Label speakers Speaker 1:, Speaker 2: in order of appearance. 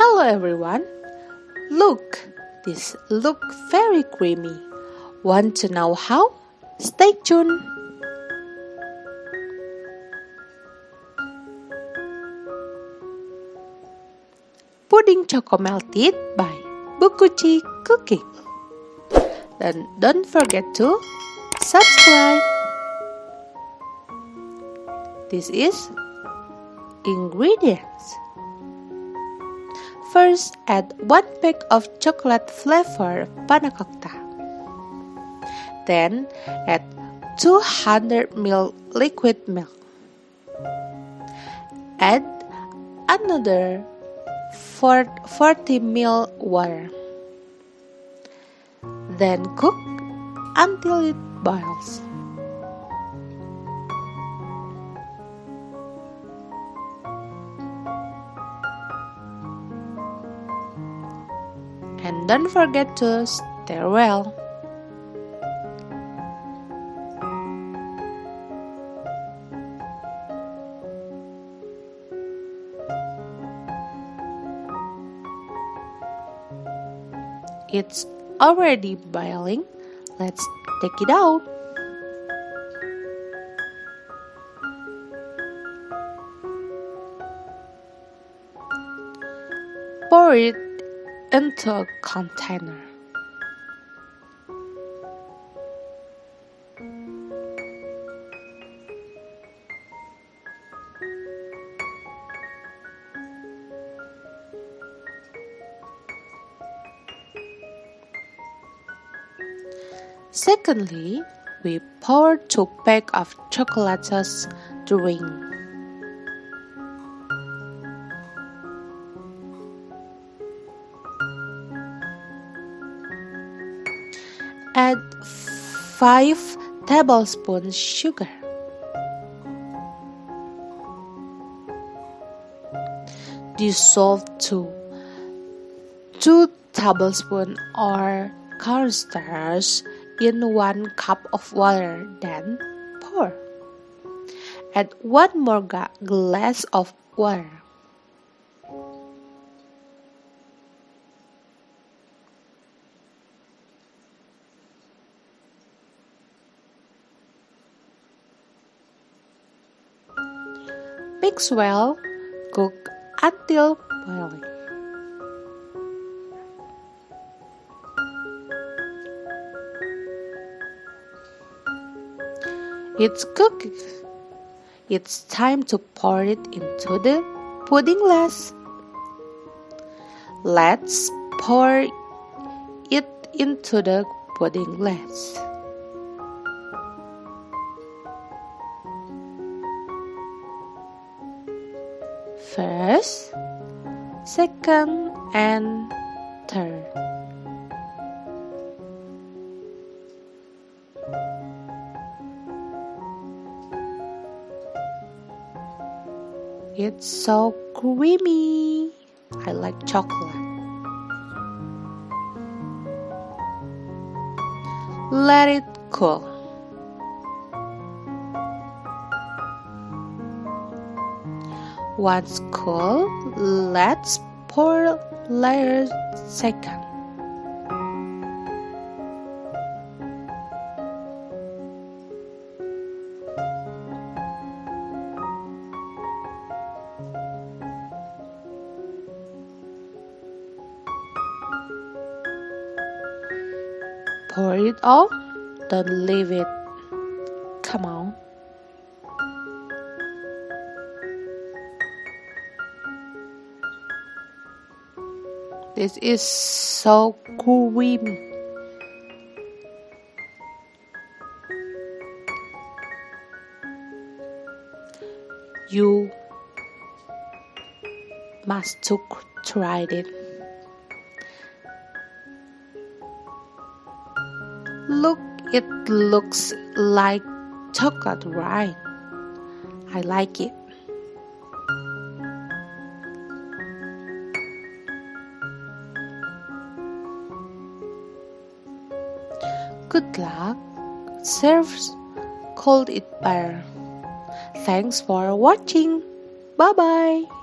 Speaker 1: Hello everyone. Look, this look very creamy. Want to know how? Stay tuned. Pudding choco melted by Bukuchi Cooking. Then don't forget to subscribe. This is ingredients. First, add 1 pack of chocolate flavor pannacotta. Then, add 200 ml liquid milk. Add another 40 ml water. Then cook until it boils. And don't forget to stir well. It's already boiling. Let's take it out. Pour it into a container. Secondly, we pour 2 packs of chocolatos drink. Add 5 tablespoons sugar. Dissolve 2 tablespoons or cornstarch in 1 cup of water, then pour. Add 1 more glass of water. Mix well, cook until boiling. It's cooked. It's time to pour it into the pudding glass. Let's pour it into the pudding glass. First, second, and third. It's so creamy. I like chocolate. Let it cool. Once cool, let's pour layer second. Pour it all, don't leave it. Come on. This is so creamy. You must try it. Look, it looks like chocolate, right? I like it. Good luck. Serve cold it better. Thanks for watching. Bye bye.